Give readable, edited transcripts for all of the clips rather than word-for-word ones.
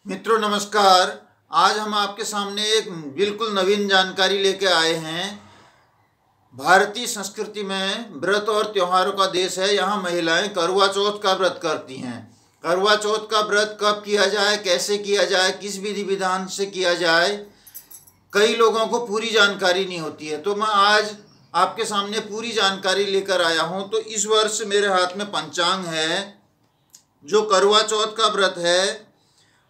मित्रों नमस्कार। आज हम आपके सामने एक बिल्कुल नवीन जानकारी लेके आए हैं। भारतीय संस्कृति में व्रत और त्योहारों का देश है। यहाँ महिलाएं करवा चौथ का व्रत करती हैं। करवा चौथ का व्रत कब किया जाए, कैसे किया जाए, किस विधि विधान से किया जाए, कई लोगों को पूरी जानकारी नहीं होती है। तो मैं आज आपके सामने पूरी जानकारी लेकर आया हूँ। तो इस वर्ष मेरे हाथ में पंचांग है। जो करवा चौथ का व्रत है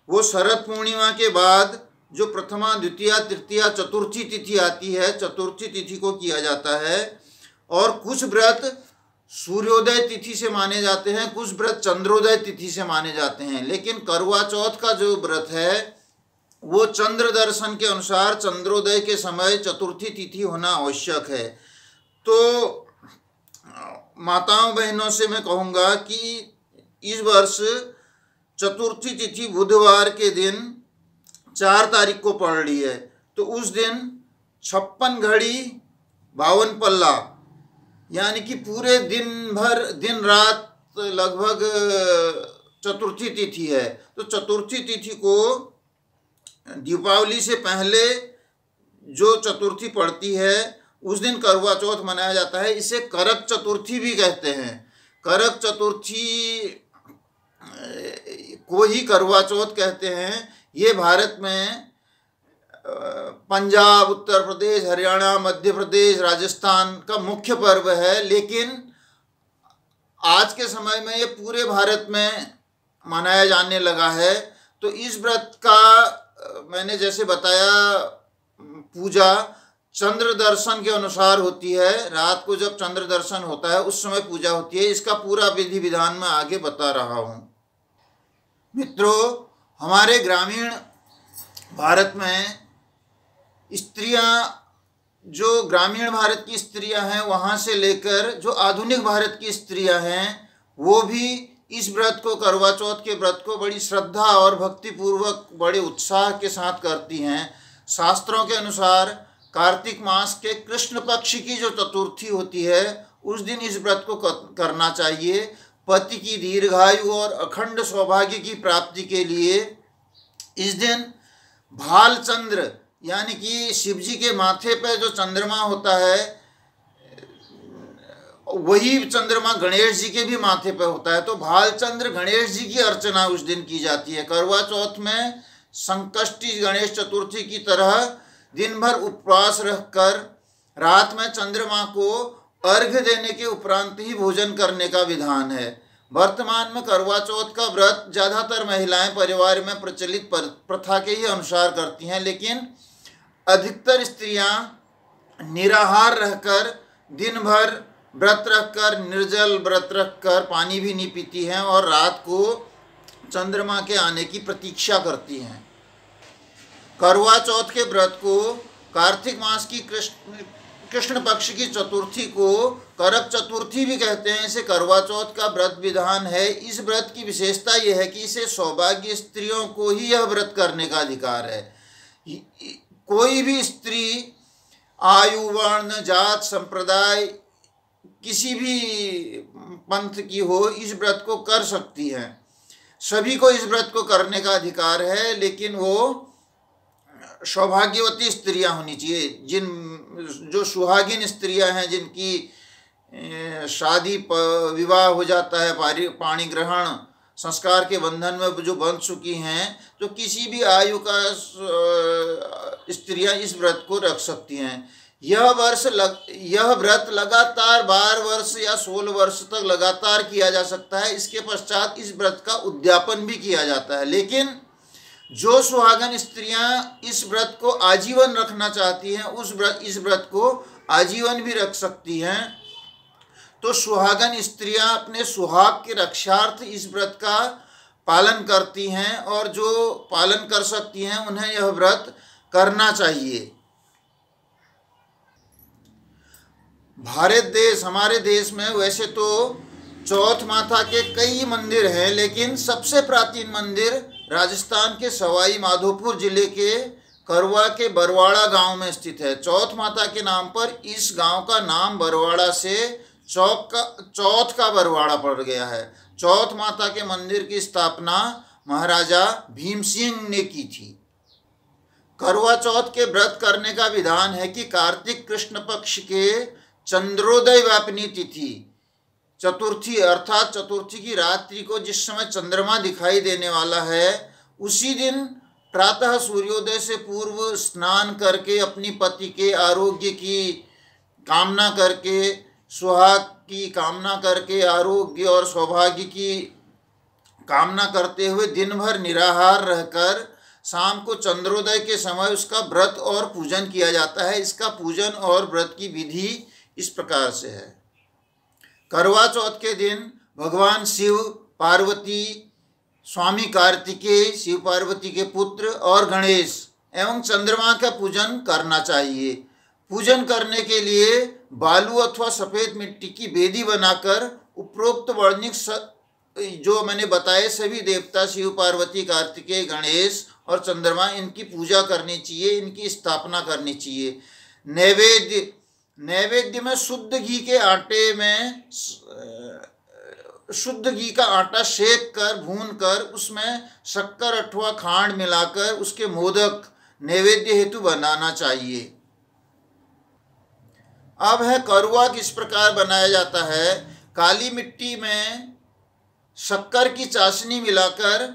वो शरद पूर्णिमा के बाद जो प्रथमा द्वितीया तृतीया चतुर्थी तिथि आती है, चतुर्थी तिथि को किया जाता है। और कुछ व्रत सूर्योदय तिथि से माने जाते हैं, कुछ व्रत चंद्रोदय तिथि से माने जाते हैं। लेकिन करवा चौथ का जो व्रत है वो चंद्र दर्शन के अनुसार चंद्रोदय के समय चतुर्थी तिथि होना आवश्यक है। तो माताओं बहनों से मैं कहूँगा कि इस वर्ष चतुर्थी तिथि बुधवार के दिन 4 तारीख को पड़ रही है। तो उस दिन 56 घड़ी 52 पल्ला यानी कि पूरे दिन भर दिन रात लगभग चतुर्थी तिथि है। तो चतुर्थी तिथि को दीपावली से पहले जो चतुर्थी पड़ती है उस दिन करवा चौथ मनाया जाता है। इसे करक चतुर्थी भी कहते हैं। करक चतुर्थी को ही करवा चौथ कहते हैं। ये भारत में पंजाब, उत्तर प्रदेश, हरियाणा, मध्य प्रदेश, राजस्थान का मुख्य पर्व है। लेकिन आज के समय में ये पूरे भारत में मनाया जाने लगा है। तो इस व्रत का मैंने जैसे बताया पूजा चंद्र दर्शन के अनुसार होती है। रात को जब चंद्र दर्शन होता है उस समय पूजा होती है। इसका पूरा विधि विधान मैं आगे बता रहा हूँ। मित्रों, हमारे ग्रामीण भारत में स्त्रियां, जो ग्रामीण भारत की स्त्रियां हैं वहाँ से लेकर जो आधुनिक भारत की स्त्रियां हैं वो भी इस व्रत को, करवा चौथ के व्रत को बड़ी श्रद्धा और भक्तिपूर्वक बड़े उत्साह के साथ करती हैं। शास्त्रों के अनुसार कार्तिक मास के कृष्ण पक्ष की जो चतुर्थी होती है उस दिन इस व्रत को करना चाहिए। पति की दीर्घायु और अखंड सौभाग्य की प्राप्ति के लिए इस दिन भालचंद्र यानी कि शिव जी के माथे पर जो चंद्रमा होता है वही चंद्रमा गणेश जी के भी माथे पर होता है। तो भालचंद्र गणेश जी की अर्चना उस दिन की जाती है। करवा चौथ में संकष्टी गणेश चतुर्थी की तरह दिन भर उपवास रखकर रात में चंद्रमा को अर्घ्य देने के उपरांत ही भोजन करने का विधान है। वर्तमान में करवा चौथ का व्रत ज़्यादातर महिलाएं परिवार में प्रचलित प्रथा के ही अनुसार करती हैं। लेकिन अधिकतर स्त्रियां निराहार रहकर दिन भर व्रत रखकर, निर्जल व्रत रखकर पानी भी नहीं पीती हैं और रात को चंद्रमा के आने की प्रतीक्षा करती हैं। करवा चौथ के व्रत को कार्तिक मास की कृष्ण पक्ष की चतुर्थी को करक चतुर्थी भी कहते हैं। इसे करवा चौथ का व्रत विधान है। इस व्रत की विशेषता यह है कि इसे सौभाग्य स्त्रियों को ही यह व्रत करने का अधिकार है। कोई भी स्त्री आयु, वर्ण, जात, संप्रदाय किसी भी पंथ की हो इस व्रत को कर सकती है। सभी को इस व्रत को करने का अधिकार है। लेकिन वो सौभाग्यवती स्त्रियां होनी चाहिए। जो सुहागिन स्त्रियां हैं, जिनकी शादी विवाह हो जाता है, पाणी ग्रहण संस्कार के बंधन में जो बंध चुकी हैं, तो किसी भी आयु का स्त्रियां इस व्रत को रख सकती हैं। यह व्रत लगातार 12 वर्ष या 16 वर्ष तक लगातार किया जा सकता है। इसके पश्चात इस व्रत का उद्यापन भी किया जाता है। लेकिन जो सुहागन स्त्रियां इस व्रत को आजीवन रखना चाहती हैं इस व्रत को आजीवन भी रख सकती हैं। तो सुहागन स्त्रियां अपने सुहाग के रक्षार्थ इस व्रत का पालन करती हैं और जो पालन कर सकती हैं उन्हें यह व्रत करना चाहिए। भारत देश, हमारे देश में वैसे तो चौथ माता के कई मंदिर हैं, लेकिन सबसे प्राचीन मंदिर राजस्थान के सवाई माधोपुर जिले के करवा के बरवाड़ा गांव में स्थित है। चौथ माता के नाम पर इस गांव का नाम बरवाड़ा से चौथ का बरवाड़ा पड़ गया है। चौथ माता के मंदिर की स्थापना महाराजा भीम सिंह ने की थी। करवा चौथ के व्रत करने का विधान है कि कार्तिक कृष्ण पक्ष के चंद्रोदय व्यापिनी तिथि चतुर्थी अर्थात चतुर्थी की रात्रि को जिस समय चंद्रमा दिखाई देने वाला है उसी दिन प्रातः सूर्योदय से पूर्व स्नान करके अपनी पति के आरोग्य की कामना करके, सुहाग की कामना करके, आरोग्य और सौभाग्य की कामना करते हुए दिन भर निराहार रहकर शाम को चंद्रोदय के समय उसका व्रत और पूजन किया जाता है। इसका पूजन और व्रत की विधि इस प्रकार से है। करवा चौथ के दिन भगवान शिव, पार्वती, स्वामी कार्तिकेय, शिव पार्वती के पुत्र और गणेश एवं चंद्रमा का पूजन करना चाहिए। पूजन करने के लिए बालू अथवा सफ़ेद मिट्टी की बेदी बनाकर उपरोक्त वर्णिक जो मैंने बताए सभी देवता शिव, पार्वती, कार्तिकेय, गणेश और चंद्रमा, इनकी पूजा करनी चाहिए, इनकी स्थापना करनी चाहिए। नैवेद्य में शुद्ध घी के आटे में शुद्ध घी का आटा सेक कर भून कर उसमें शक्कर अथवा खांड मिलाकर उसके मोदक नैवेद्य हेतु बनाना चाहिए। अब है करुआ किस प्रकार बनाया जाता है। काली मिट्टी में शक्कर की चाशनी मिलाकर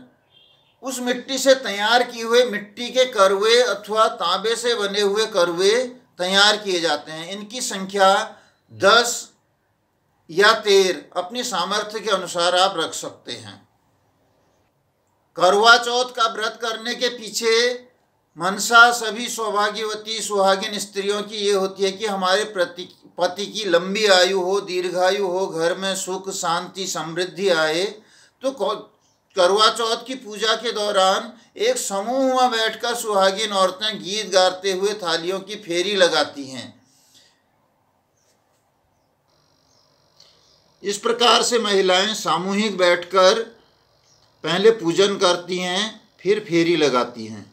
उस मिट्टी से तैयार किए हुए मिट्टी के करवे अथवा तांबे से बने हुए करवे तैयार किए जाते हैं। इनकी संख्या 10 या 13 अपनी सामर्थ्य के अनुसार आप रख सकते हैं। करवा चौथ का व्रत करने के पीछे मनसा सभी सौभाग्यवती सुहागिन स्त्रियों की ये होती है कि हमारे पति की लंबी आयु हो, दीर्घायु हो, घर में सुख शांति समृद्धि आए। तो करवा चौथ की पूजा के दौरान एक समूह में बैठकर सुहागिन औरतें गीत गाते हुए थालियों की फेरी लगाती हैं। इस प्रकार से महिलाएं सामूहिक बैठकर पहले पूजन करती हैं, फिर फेरी लगाती हैं।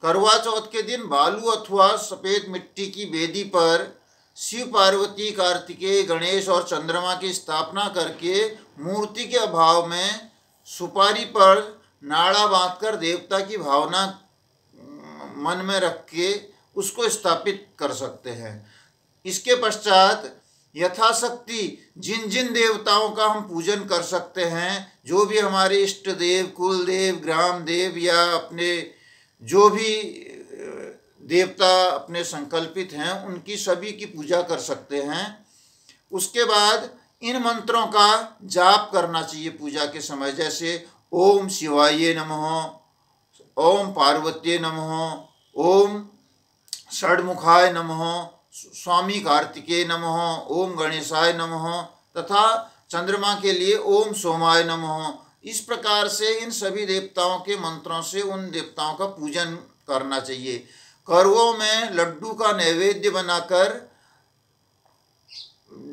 करवा चौथ के दिन बालू अथवा सफ़ेद मिट्टी की वेदी पर शिव, पार्वती, कार्तिकेय, गणेश और चंद्रमा की स्थापना करके मूर्ति के अभाव में सुपारी पर नाड़ा बांधकर देवता की भावना मन में रख के उसको स्थापित कर सकते हैं। इसके पश्चात यथाशक्ति जिन जिन देवताओं का हम पूजन कर सकते हैं, जो भी हमारे इष्ट देव, कुल देव, ग्राम देव या अपने जो भी देवता अपने संकल्पित हैं, उनकी सभी की पूजा कर सकते हैं। उसके बाद इन मंत्रों का जाप करना चाहिए पूजा के समय, जैसे ओम शिवाय नमः, ओम पार्वत्ये नमः, ओम षड्मुखाय नमः, स्वामी कार्तिकेय नमः, ओम गणेशाय नमः तथा चंद्रमा के लिए ओम सोमाय नमः। इस प्रकार से इन सभी देवताओं के मंत्रों से उन देवताओं का पूजन करना चाहिए। करवों में लड्डू का नैवेद्य बनाकर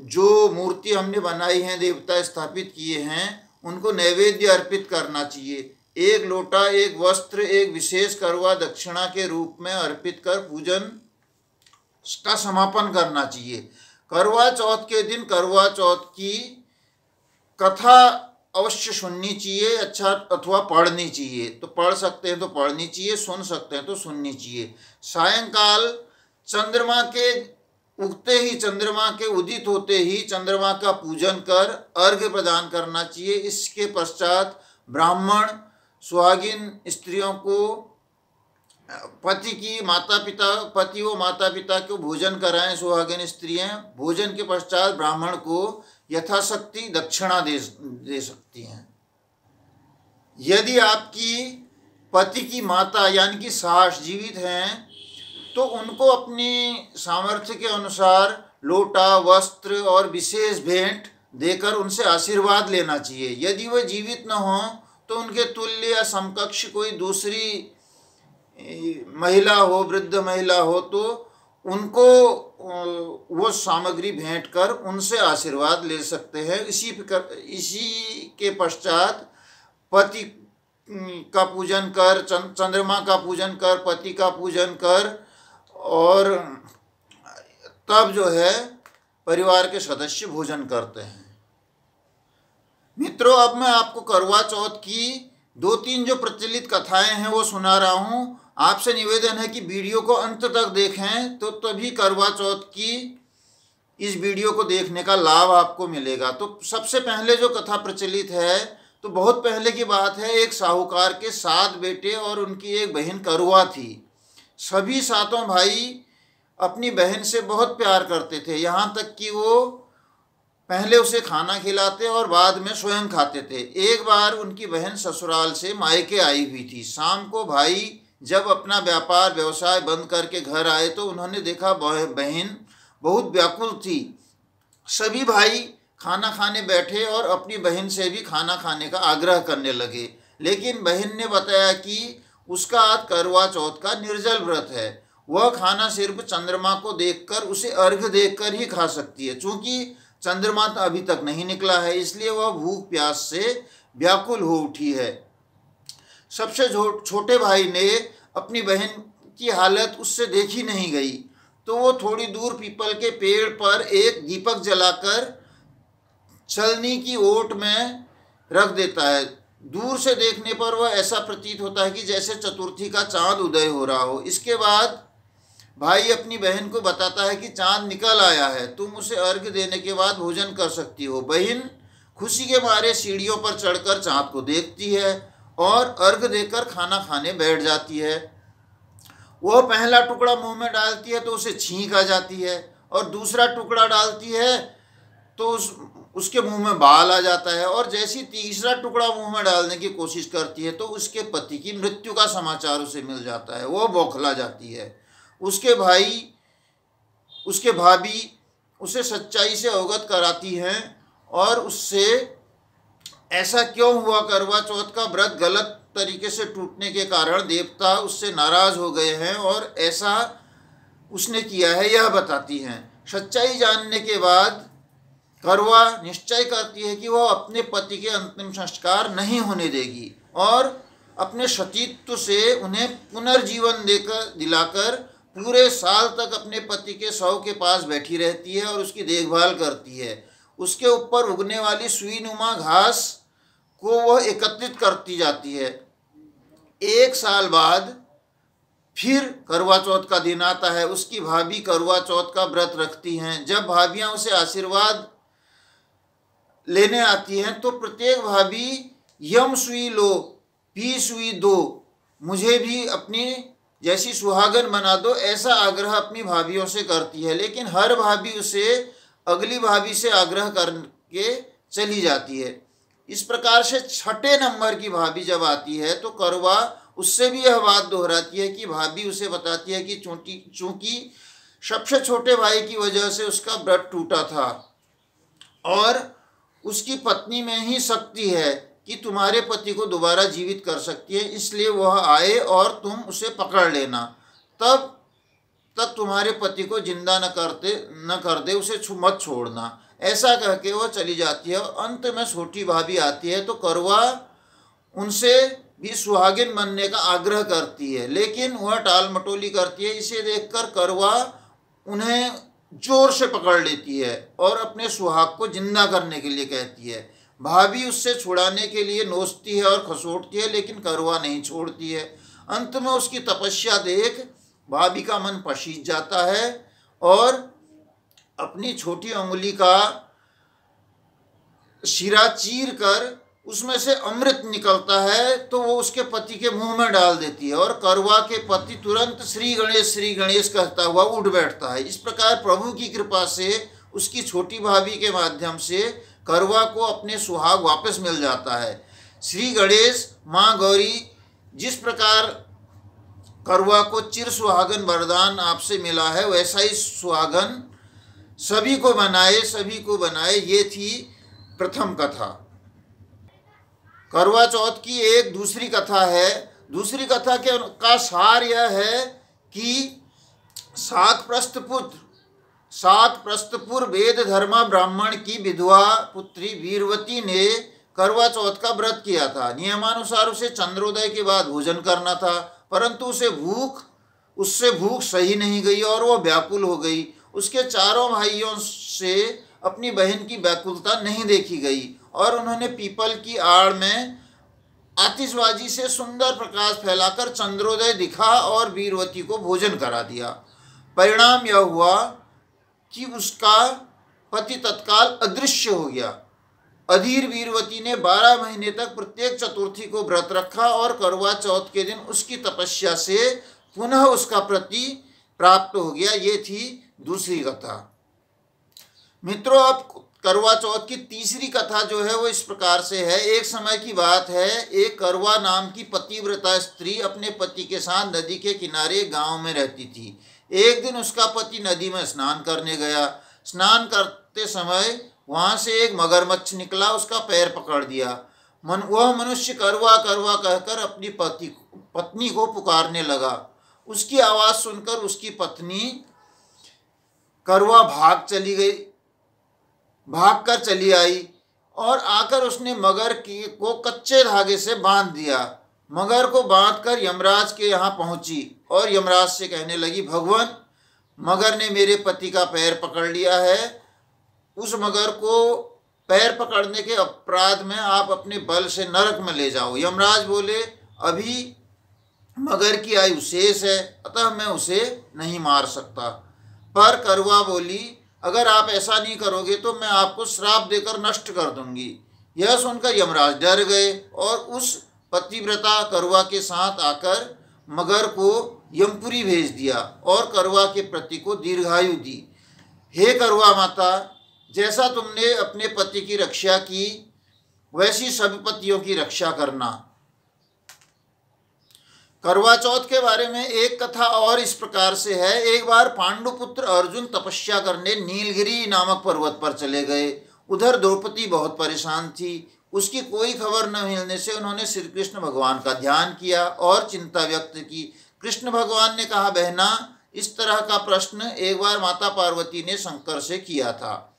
जो मूर्ति हमने बनाई है, देवता स्थापित किए हैं, उनको नैवेद्य अर्पित करना चाहिए। एक लोटा, एक वस्त्र, एक विशेष करवा दक्षिणा के रूप में अर्पित कर पूजन का समापन करना चाहिए। करवा चौथ के दिन करवा चौथ की कथा अवश्य सुननी चाहिए, अच्छा अथवा पढ़नी चाहिए। तो पढ़ सकते हैं तो पढ़नी चाहिए, सुन सकते हैं तो सुननी चाहिए। सायंकाल चंद्रमा के उगते ही, चंद्रमा के उदित होते ही चंद्रमा का पूजन कर अर्घ्य प्रदान करना चाहिए। इसके पश्चात ब्राह्मण सुहागिन स्त्रियों को पति व माता पिता को भोजन कराएं। सुहागिन स्त्रियां भोजन के पश्चात ब्राह्मण को यथाशक्ति दक्षिणा दे सकती हैं। यदि आपकी पति की माता यानी कि सास जीवित हैं तो उनको अपनी सामर्थ्य के अनुसार लोटा, वस्त्र और विशेष भेंट देकर उनसे आशीर्वाद लेना चाहिए। यदि वह जीवित न हो तो उनके तुल्य या समकक्ष कोई दूसरी महिला हो, वृद्ध महिला हो, तो उनको वो सामग्री भेंट कर उनसे आशीर्वाद ले सकते हैं। इसी के पश्चात पति का पूजन कर, चंद्रमा का पूजन कर, पति का पूजन कर और तब जो है परिवार के सदस्य भोजन करते हैं। मित्रों, अब मैं आपको करवा चौथ की दो तीन जो प्रचलित कथाएं हैं वो सुना रहा हूँ। आपसे निवेदन है कि वीडियो को अंत तक देखें, तो तभी करवा चौथ की इस वीडियो को देखने का लाभ आपको मिलेगा। तो सबसे पहले जो कथा प्रचलित है, तो बहुत पहले की बात है। एक साहूकार के 7 बेटे और उनकी एक बहन करुआ थी। सभी 7 भाई अपनी बहन से बहुत प्यार करते थे, यहाँ तक कि वो पहले उसे खाना खिलाते और बाद में स्वयं खाते थे। एक बार उनकी बहन ससुराल से मायके आई हुई थी। शाम को भाई जब अपना व्यापार व्यवसाय बंद करके घर आए तो उन्होंने देखा बहन बहुत व्याकुल थी। सभी भाई खाना खाने बैठे और अपनी बहन से भी खाना खाने का आग्रह करने लगे, लेकिन बहन ने बताया कि उसका आज करवा चौथ का निर्जल व्रत है। वह खाना सिर्फ चंद्रमा को देखकर, उसे अर्घ देकर ही खा सकती है। चूँकि चंद्रमा तो अभी तक नहीं निकला है, इसलिए वह भूख प्यास से व्याकुल हो उठी है। सबसे छोटे भाई ने अपनी बहन की हालत उससे देखी नहीं गई, तो वो थोड़ी दूर पीपल के पेड़ पर एक दीपक जलाकर चलनी की ओट में रख देता है। दूर से देखने पर वह ऐसा प्रतीत होता है कि जैसे चतुर्थी का चांद उदय हो रहा हो। इसके बाद भाई अपनी बहन को बताता है कि चांद निकल आया है, तुम उसे अर्घ्य देने के बाद भोजन कर सकती हो। बहन खुशी के मारे सीढ़ियों पर चढ़कर चांद को देखती है और अर्घ्य देकर खाना खाने बैठ जाती है। वह पहला टुकड़ा मुंह में डालती है तो उसे छींक आ जाती है, और दूसरा टुकड़ा डालती है तो उसके मुंह में बाल आ जाता है, और जैसी तीसरा टुकड़ा मुंह में डालने की कोशिश करती है तो उसके पति की मृत्यु का समाचार उसे मिल जाता है। वह बौखला जाती है। उसके भाभी उसे सच्चाई से अवगत कराती हैं और उससे ऐसा क्यों हुआ, करवा चौथ का व्रत गलत तरीके से टूटने के कारण देवता उससे नाराज हो गए हैं और ऐसा उसने किया है, यह बताती हैं। सच्चाई जानने के बाद करवा निश्चय करती है कि वह अपने पति के अंतिम संस्कार नहीं होने देगी और अपने सतीत्व से उन्हें पुनर्जीवन दिलाकर पूरे साल तक अपने पति के शव के पास बैठी रहती है और उसकी देखभाल करती है। उसके ऊपर उगने वाली सुईनुमा घास को वह एकत्रित करती जाती है। 1 साल बाद फिर करवा चौथ का दिन आता है। उसकी भाभी करवा चौथ का व्रत रखती हैं। जब भाभियां उसे आशीर्वाद लेने आती हैं तो प्रत्येक भाभी यम सुई लो, पी सुई दो, मुझे भी अपनी जैसी सुहागन बना दो, ऐसा आग्रह अपनी भाभीयों से करती है। लेकिन हर भाभी उसे अगली भाभी से आग्रह करके चली जाती है। इस प्रकार से 6ठे नंबर की भाभी जब आती है तो करवा उससे भी यह बात दोहराती है कि भाभी उसे बताती है कि चूंकि सबसे छोटे भाई की वजह से उसका व्रत टूटा था और उसकी पत्नी में ही शक्ति है कि तुम्हारे पति को दोबारा जीवित कर सकती है, इसलिए वह आए और तुम उसे पकड़ लेना, तब तक तुम्हारे पति को जिंदा न कर दे, उसे मत छोड़ना। ऐसा कह के वह चली जाती है। अंत में छोटी भाभी आती है तो करवा उनसे भी सुहागिन बनने का आग्रह करती है, लेकिन वह टाल मटोली करती है। इसे देखकर करवा उन्हें जोर से पकड़ लेती है और अपने सुहाग को जिंदा करने के लिए कहती है। भाभी उससे छुड़ाने के लिए नोचती है और खसोटती है, लेकिन करवा नहीं छोड़ती है। अंत में उसकी तपस्या देख भाभी का मन पसीज जाता है और अपनी छोटी उंगली का शिरा चीर कर उसमें से अमृत निकलता है तो वो उसके पति के मुंह में डाल देती है और करवा के पति तुरंत श्री गणेश कहता हुआ उठ बैठता है। इस प्रकार प्रभु की कृपा से उसकी छोटी भाभी के माध्यम से करवा को अपने सुहाग वापस मिल जाता है। श्री गणेश, माँ गौरी, जिस प्रकार करवा को चिर सुहागन वरदान आपसे मिला है वैसा ही सुहागन सभी को बनाए। ये थी प्रथम कथा। करवा चौथ की एक दूसरी कथा है। दूसरी कथा का सार यह है कि शाक प्रस्थपुर वेद धर्मा ब्राह्मण की विधवा पुत्री वीरवती ने करवा चौथ का व्रत किया था। नियमानुसार उसे चंद्रोदय के बाद भोजन करना था, परंतु उससे भूख सही नहीं गई और वह व्याकुल हो गई। उसके चारों भाइयों से अपनी बहन की व्याकुलता नहीं देखी गई और उन्होंने पीपल की आड़ में आतिशबाजी से सुंदर प्रकाश फैलाकर चंद्रोदय दिखा और वीरवती को भोजन करा दिया। परिणाम यह हुआ कि उसका पति तत्काल अदृश्य हो गया। अधीर वीरवती ने 12 महीने तक प्रत्येक चतुर्थी को व्रत रखा और करवा चौथ के दिन उसकी तपस्या से पुनः उसका पति प्राप्त हो गया। ये थी दूसरी कथा। मित्रों, अब करवा चौथ की तीसरी कथा जो है वो इस प्रकार से है। एक समय की बात है, एक करवा नाम की पतिव्रता स्त्री अपने पति के साथ नदी के किनारे गांव में रहती थी। एक दिन उसका पति नदी में स्नान करने गया। स्नान करते समय वहां से एक मगरमच्छ निकला, उसका पैर पकड़ दिया। वह मनुष्य करवा करवा कहकर अपनी पत्नी को पुकारने लगा। उसकी आवाज़ सुनकर उसकी पत्नी करवा भागकर चली आई और आकर उसने मगर को कच्चे धागे से बांध दिया। मगर को बांधकर यमराज के यहाँ पहुंची और यमराज से कहने लगी, भगवान, मगर ने मेरे पति का पैर पकड़ लिया है। उस मगर को पैर पकड़ने के अपराध में आप अपने बल से नरक में ले जाओ। यमराज बोले, अभी मगर की आयु शेष है, अतः मैं उसे नहीं मार सकता। पर करवा बोली, अगर आप ऐसा नहीं करोगे तो मैं आपको श्राप देकर नष्ट कर दूंगी। यह सुनकर यमराज डर गए और उस पतिव्रता करवा के साथ आकर मगर को यमपुरी भेज दिया और करवा के पति को दीर्घायु दी। हे करवा माता, जैसा तुमने अपने पति की रक्षा की वैसी सभी पतियों की रक्षा करना। करवा चौथ के बारे में एक कथा और इस प्रकार से है। एक बार पांडुपुत्र अर्जुन तपस्या करने नीलगिरी नामक पर्वत पर चले गए। उधर द्रौपदी बहुत परेशान थी। उसकी कोई खबर न मिलने से उन्होंने श्री कृष्ण भगवान का ध्यान किया और चिंता व्यक्त की। कृष्ण भगवान ने कहा, बहना, इस तरह का प्रश्न एक बार माता पार्वती ने शंकर से किया था।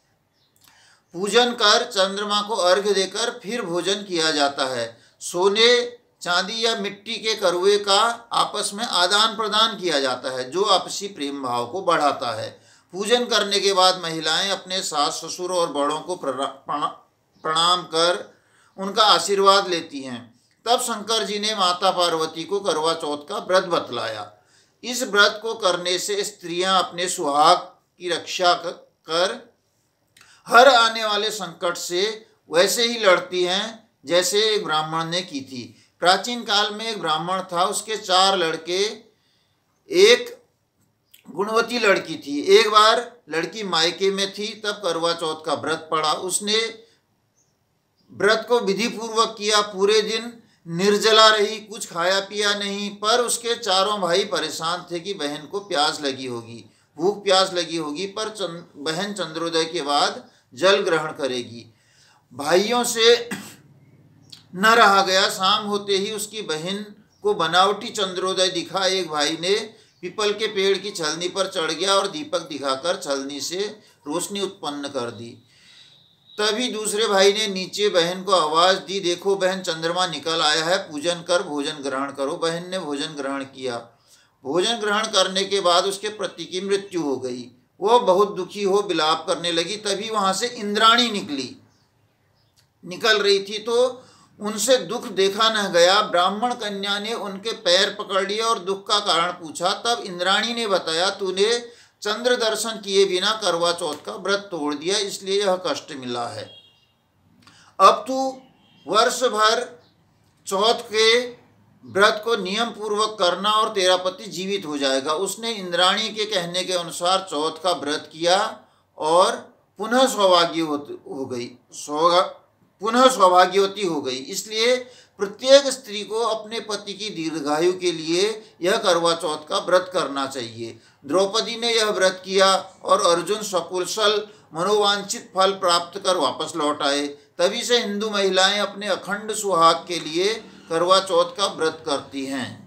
पूजन कर चंद्रमा को अर्घ्य देकर फिर भोजन किया जाता है। सोने, चांदी या मिट्टी के करुए का आपस में आदान प्रदान किया जाता है, जो आपसी प्रेम भाव को बढ़ाता है। पूजन करने के बाद महिलाएं अपने सास ससुर और बड़ों को प्रणाम कर उनका आशीर्वाद लेती हैं। तब शंकर जी ने माता पार्वती को करवा चौथ का व्रत बतलाया। इस व्रत को करने से स्त्रियां अपने सुहाग की रक्षा कर हर आने वाले संकट से वैसे ही लड़ती हैं जैसे एक ब्राह्मण ने की थी। प्राचीन काल में एक ब्राह्मण था, उसके 4 लड़के, एक गुणवती लड़की थी। एक बार लड़की मायके में थी, तब करवा चौथ का व्रत पड़ा। उसने व्रत को विधि पूर्वक किया। पूरे दिन निर्जला रही, कुछ खाया पिया नहीं। पर उसके चारों भाई परेशान थे कि बहन को प्यास लगी होगी, भूख प्यास लगी होगी, पर बहन चंद्रोदय के बाद जल ग्रहण करेगी। भाइयों से न रहा गया। शाम होते ही उसकी बहन को बनावटी चंद्रोदय दिखा। एक भाई ने पीपल के पेड़ की छलनी पर चढ़ गया और दीपक दिखाकर छलनी से रोशनी उत्पन्न कर दी। तभी दूसरे भाई ने नीचे बहन को आवाज़ दी, देखो बहन, चंद्रमा निकल आया है, पूजन कर भोजन ग्रहण करो। बहन ने भोजन ग्रहण किया। भोजन ग्रहण करने के बाद उसके पति की मृत्यु हो गई। वह बहुत दुखी हो विलाप करने लगी। तभी वहाँ से इंद्राणी निकल रही थी, तो उनसे दुख देखा न गया। ब्राह्मण कन्या ने उनके पैर पकड़ लिए और दुख का कारण पूछा। तब इंद्राणी ने बताया, तूने चंद्र दर्शन किए बिना करवा चौथ का व्रत तोड़ दिया, इसलिए यह कष्ट मिला है। अब तू वर्ष भर चौथ के व्रत को नियम पूर्वक करना और तेरा पति जीवित हो जाएगा। उसने इंद्राणी के कहने के अनुसार चौथ का व्रत किया और पुनः सौभाग्यवती हो गई। इसलिए प्रत्येक स्त्री को अपने पति की दीर्घायु के लिए यह करवा चौथ का व्रत करना चाहिए। द्रौपदी ने यह व्रत किया और अर्जुन सकुशल मनोवांछित फल प्राप्त कर वापस लौट आए। तभी से हिंदू महिलाएं अपने अखंड सुहाग के लिए करवा चौथ का व्रत करती हैं।